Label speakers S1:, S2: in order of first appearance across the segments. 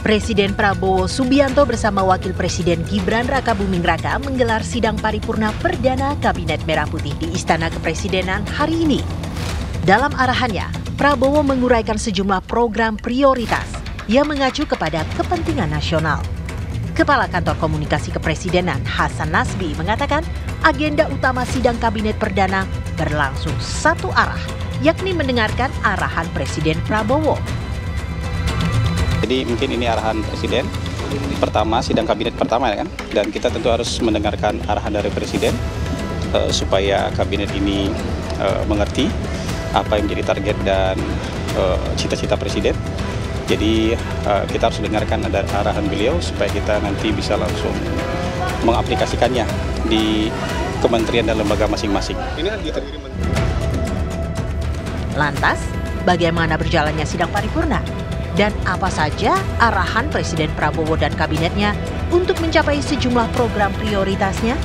S1: Presiden Prabowo Subianto bersama Wakil Presiden Gibran Rakabuming Raka menggelar sidang paripurna perdana Kabinet Merah Putih di Istana Kepresidenan hari ini. Dalam arahannya, Prabowo menguraikan sejumlah program prioritas yang mengacu kepada kepentingan nasional. Kepala Kantor Komunikasi Kepresidenan Hasan Nasbi mengatakan agenda utama sidang Kabinet Perdana berlangsung satu arah, yakni mendengarkan arahan Presiden Prabowo.
S2: Jadi mungkin ini arahan Presiden pertama, sidang kabinet pertama ya kan, dan kita tentu harus mendengarkan arahan dari Presiden supaya kabinet ini mengerti apa yang menjadi target dan cita-cita Presiden. Jadi kita harus dengarkan ada arahan beliau supaya kita nanti bisa langsung mengaplikasikannya di kementerian dan lembaga masing-masing.
S1: Lantas, bagaimana berjalannya sidang paripurna? Dan apa saja arahan Presiden Prabowo dan kabinetnya untuk mencapai sejumlah program prioritasnya?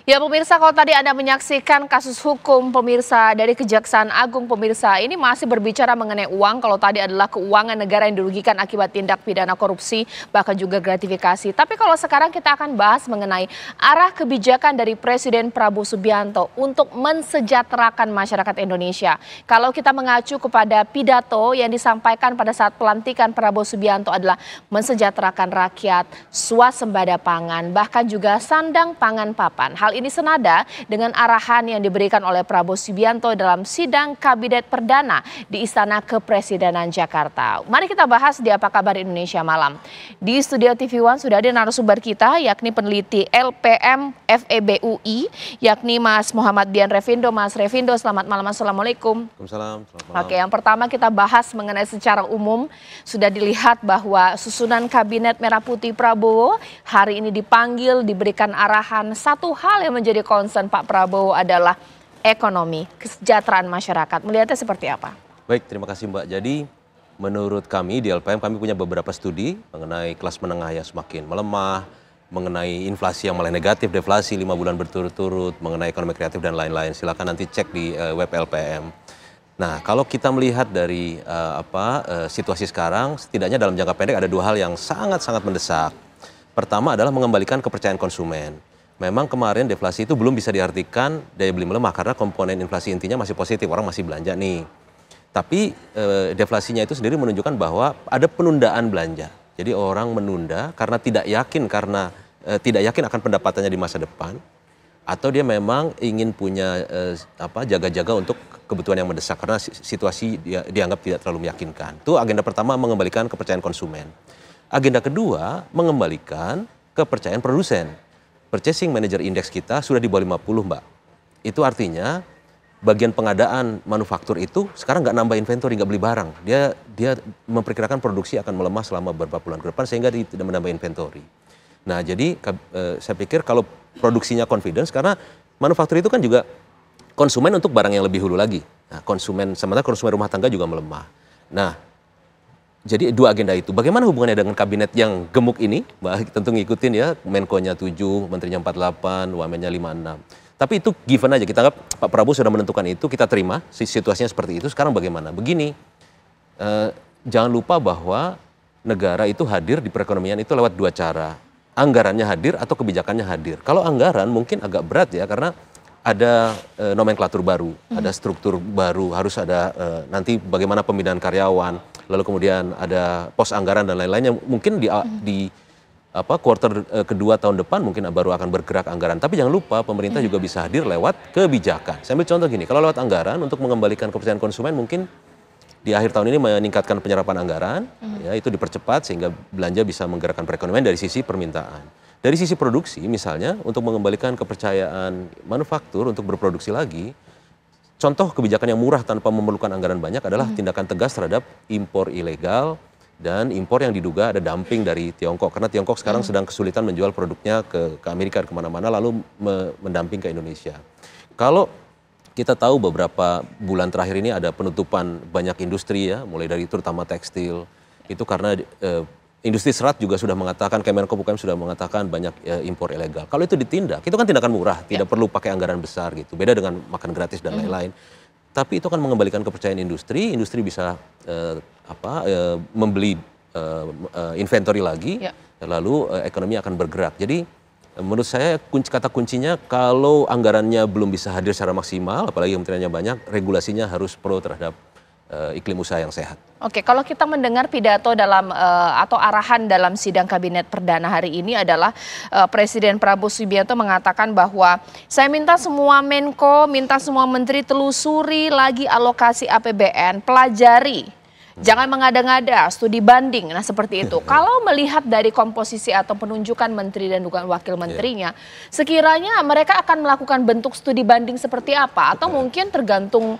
S3: Ya pemirsa, kalau tadi Anda menyaksikan kasus hukum pemirsa dari Kejaksaan Agung pemirsa, ini masih berbicara mengenai uang. Kalau tadi adalah keuangan negara yang dirugikan akibat tindak pidana korupsi, bahkan juga gratifikasi. Tapi kalau sekarang kita akan bahas mengenai arah kebijakan dari Presiden Prabowo Subianto untuk mensejahterakan masyarakat Indonesia. Kalau kita mengacu kepada pidato yang disampaikan pada saat pelantikan Prabowo Subianto adalah mensejahterakan rakyat, swasembada pangan, bahkan juga sandang pangan papan. Hal ini senada dengan arahan yang diberikan oleh Prabowo Subianto dalam sidang Kabinet Perdana di Istana Kepresidenan Jakarta. Mari kita bahas di Apa Kabar Indonesia Malam. Di studio TV One sudah ada narasumber kita, yakni peneliti LPM FEB UI, yakni Mas Muhammad Dian Revindo. Mas Revindo, selamat malam. Assalamualaikum.
S4: Waalaikumsalam. Selamat malam.
S3: Oke, yang pertama kita bahas mengenai secara umum. Sudah dilihat bahwa susunan Kabinet Merah Putih Prabowo hari ini dipanggil, diberikan arahan. Satu hal yang menjadi concern Pak Prabowo adalah ekonomi, kesejahteraan masyarakat. Melihatnya seperti apa?
S4: Baik, terima kasih Mbak. Jadi menurut kami di LPM, kami punya beberapa studi mengenai kelas menengah yang semakin melemah, mengenai inflasi yang malah negatif, deflasi 5 bulan berturut-turut, mengenai ekonomi kreatif dan lain-lain. Silakan nanti cek di web LPM. Nah, kalau kita melihat dari situasi sekarang, setidaknya dalam jangka pendek ada dua hal yang sangat-sangat mendesak. Pertama adalah mengembalikan kepercayaan konsumen. Memang kemarin deflasi itu belum bisa diartikan daya beli melemah karena komponen inflasi intinya masih positif, orang masih belanja nih. Tapi deflasinya itu sendiri menunjukkan bahwa ada penundaan belanja. Jadi orang menunda karena tidak yakin akan pendapatannya di masa depan, atau dia memang ingin punya jaga-jaga untuk kebutuhan yang mendesak karena situasi dianggap tidak terlalu meyakinkan. Itu agenda pertama, mengembalikan kepercayaan konsumen. Agenda kedua, mengembalikan kepercayaan produsen. Purchasing Manager Index kita sudah di bawah 50, Mbak. Itu artinya bagian pengadaan manufaktur itu sekarang nggak nambah inventory, nggak beli barang. Dia memperkirakan produksi akan melemah selama beberapa bulan ke depan sehingga dia tidak menambah inventory. Nah, jadi saya pikir kalau produksinya confidence, karena manufaktur itu kan juga konsumen untuk barang yang lebih hulu lagi. Nah, sementara konsumen rumah tangga juga melemah. Nah, jadi dua agenda itu. Bagaimana hubungannya dengan kabinet yang gemuk ini? Mbak tentu ngikutin ya, Menko-nya 7, Menterinya 48, Wamennya 56. Tapi itu given aja, kita anggap Pak Prabowo sudah menentukan itu, kita terima situasinya seperti itu. Sekarang bagaimana? Begini, jangan lupa bahwa negara itu hadir di perekonomian itu lewat dua cara. Anggarannya hadir atau kebijakannya hadir. Kalau anggaran mungkin agak berat ya, karena ada nomenklatur baru, ada struktur baru, harus ada nanti bagaimana pembinaan karyawan, lalu kemudian ada pos anggaran dan lain-lainnya. Mungkin di kuartal kedua tahun depan mungkin baru akan bergerak anggaran. Tapi jangan lupa pemerintah juga bisa hadir lewat kebijakan. Saya ambil contoh gini, kalau lewat anggaran untuk mengembalikan kepercayaan konsumen mungkin di akhir tahun ini meningkatkan penyerapan anggaran, ya itu dipercepat sehingga belanja bisa menggerakkan perekonomian dari sisi permintaan. Dari sisi produksi misalnya untuk mengembalikan kepercayaan manufaktur untuk berproduksi lagi, contoh kebijakan yang murah tanpa memerlukan anggaran banyak adalah tindakan tegas terhadap impor ilegal dan impor yang diduga ada dumping dari Tiongkok. Karena Tiongkok sekarang sedang kesulitan menjual produknya ke Amerika, kemana-mana, lalu mendumping ke Indonesia. Kalau kita tahu beberapa bulan terakhir ini ada penutupan banyak industri ya, mulai dari terutama tekstil, itu karena Industri serat juga sudah mengatakan, Kemenko UKM sudah mengatakan banyak impor ilegal. Kalau itu ditindak, itu kan tindakan murah, tidak perlu pakai anggaran besar gitu. Beda dengan makan gratis dan lain-lain. Tapi itu akan mengembalikan kepercayaan industri bisa membeli inventory lagi, lalu ekonomi akan bergerak. Jadi menurut saya kata kuncinya kalau anggarannya belum bisa hadir secara maksimal, apalagi kementeriannya banyak, regulasinya harus pro terhadap iklim usaha yang sehat.
S3: Oke, kalau kita mendengar pidato dalam atau arahan dalam sidang kabinet perdana hari ini adalah Presiden Prabowo Subianto mengatakan bahwa saya minta semua Menko, minta semua menteri telusuri lagi alokasi APBN, pelajari. Jangan mengada-ngada, studi banding, nah seperti itu. Kalau melihat dari komposisi atau penunjukan menteri dan juga wakil menterinya, sekiranya mereka akan melakukan bentuk studi banding seperti apa? Atau mungkin tergantung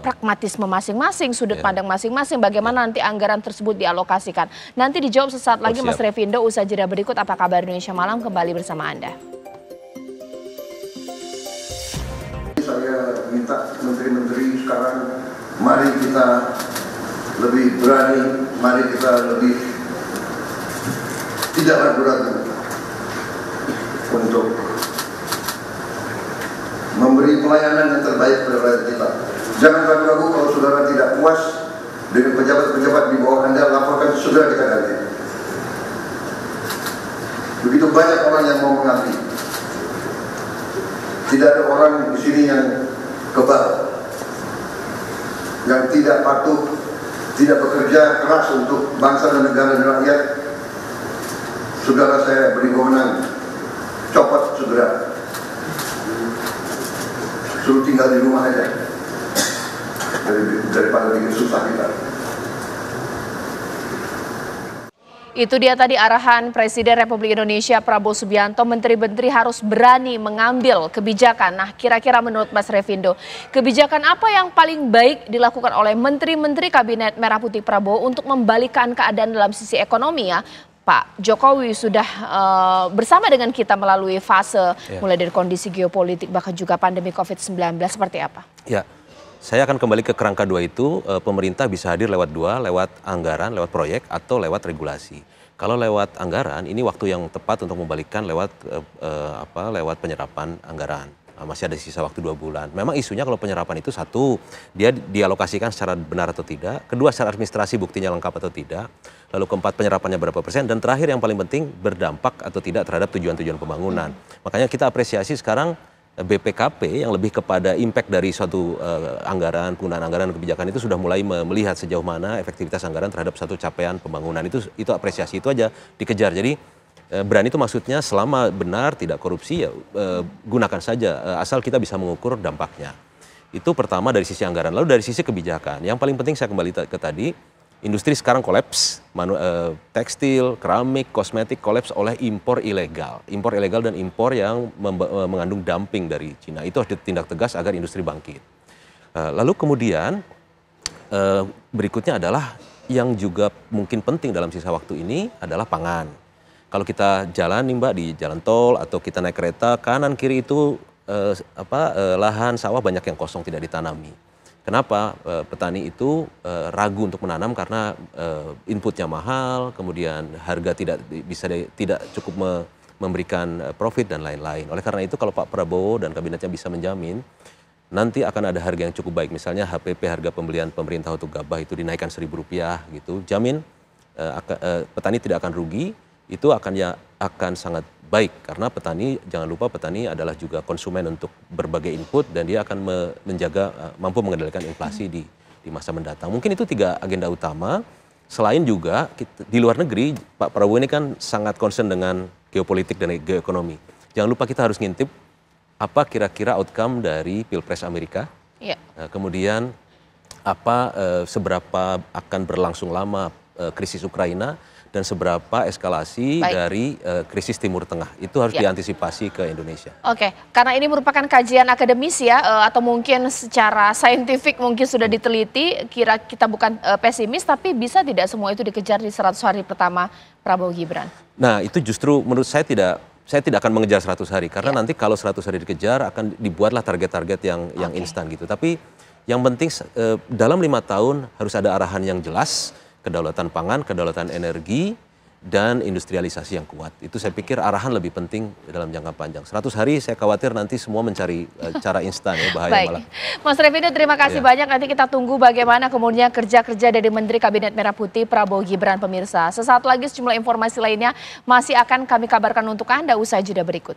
S3: pragmatisme masing-masing, sudut pandang masing-masing, bagaimana nanti anggaran tersebut dialokasikan. Nanti dijawab sesaat lagi Mas Revindo, usai jeda berikut. Apa kabar Indonesia Malam kembali bersama Anda.
S5: Saya minta menteri-menteri sekarang, mari kita lebih berani, mari kita lebih tidak ragu-ragu untuk memberi pelayanan yang terbaik kepada rakyat kita. Jangan ragu-ragu kalau saudara tidak puas dengan pejabat-pejabat di bawah Anda, laporkan segera kita ganti. Begitu banyak orang yang mau mengabdi. Tidak ada orang di sini yang kebal, yang tidak patuh, tidak bekerja keras untuk bangsa dan negara dan rakyat. Saudara saya beri wewenang, copot segera, suruh tinggal di rumah aja daripada bikin susah kita.
S3: Itu dia tadi arahan Presiden Republik Indonesia Prabowo Subianto, menteri-menteri harus berani mengambil kebijakan. Nah, kira-kira menurut Mas Revindo, kebijakan apa yang paling baik dilakukan oleh menteri-menteri Kabinet Merah Putih Prabowo untuk membalikkan keadaan dalam sisi ekonomi ya? Pak Jokowi sudah bersama dengan kita melalui fase mulai dari kondisi geopolitik bahkan juga pandemi COVID-19, seperti apa?
S4: Ya. Saya akan kembali ke kerangka dua itu, pemerintah bisa hadir lewat dua, lewat anggaran, lewat proyek, atau lewat regulasi. Kalau lewat anggaran, ini waktu yang tepat untuk membalikkan lewat lewat penyerapan anggaran. Masih ada sisa waktu 2 bulan. Memang isunya kalau penyerapan itu satu, dia dialokasikan secara benar atau tidak. Kedua, secara administrasi buktinya lengkap atau tidak. Lalu keempat, penyerapannya berapa persen. Dan terakhir yang paling penting, berdampak atau tidak terhadap tujuan-tujuan pembangunan. Makanya kita apresiasi sekarang BPKP yang lebih kepada impact dari suatu anggaran, penggunaan anggaran dan kebijakan itu sudah mulai melihat sejauh mana efektivitas anggaran terhadap satu capaian pembangunan. Itu apresiasi, itu aja dikejar. Jadi berani itu maksudnya selama benar, tidak korupsi, ya gunakan saja asal kita bisa mengukur dampaknya. Itu pertama dari sisi anggaran. Lalu dari sisi kebijakan, yang paling penting saya kembali ke tadi, industri sekarang kolaps, tekstil, keramik, kosmetik kolaps oleh impor ilegal. Impor ilegal dan impor yang mengandung dumping dari Cina. Itu harus ditindak tegas agar industri bangkit. Lalu kemudian berikutnya adalah yang juga mungkin penting dalam sisa waktu ini adalah pangan. Kalau kita jalan nih Mbak, di jalan tol atau kita naik kereta, kanan kiri itu lahan sawah banyak yang kosong tidak ditanami. Kenapa? Petani itu ragu untuk menanam karena inputnya mahal, kemudian harga tidak cukup memberikan profit dan lain-lain. Oleh karena itu kalau Pak Prabowo dan kabinetnya bisa menjamin nanti akan ada harga yang cukup baik, misalnya HPP, harga pembelian pemerintah untuk gabah itu dinaikkan Rp1.000 gitu, jamin petani tidak akan rugi, itu akan sangat baik karena petani, jangan lupa petani adalah juga konsumen untuk berbagai input dan dia akan mampu mengendalikan inflasi di masa mendatang. Mungkin itu 3 agenda utama. Selain juga di luar negeri, Pak Prabowo ini kan sangat concern dengan geopolitik dan geoekonomi. Jangan lupa kita harus ngintip apa kira-kira outcome dari Pilpres Amerika. Ya. Kemudian seberapa akan berlangsung lama krisis Ukraina dan seberapa eskalasi dari krisis Timur Tengah. Itu harus diantisipasi ke Indonesia.
S3: Oke, karena ini merupakan kajian akademis ya, atau mungkin secara saintifik mungkin sudah diteliti, kita bukan pesimis, tapi bisa tidak semua itu dikejar di 100 hari pertama Prabowo Gibran? Nah, itu justru menurut saya tidak akan mengejar 100 hari, karena nanti kalau 100 hari dikejar akan dibuatlah target-target yang instan gitu. Tapi yang penting dalam 5 tahun harus ada arahan yang jelas, kedaulatan pangan, kedaulatan energi,
S4: dan industrialisasi yang kuat. Itu saya pikir arahan lebih penting dalam jangka panjang. 100 hari saya khawatir nanti semua mencari cara instan ya, bahaya
S3: Baik.
S4: malah.
S3: Mas Revindo, terima kasih banyak. Nanti kita tunggu bagaimana kemudian kerja-kerja dari Menteri Kabinet Merah Putih Prabowo Gibran, pemirsa. Sesaat lagi sejumlah informasi lainnya masih akan kami kabarkan untuk Anda usai jeda berikut.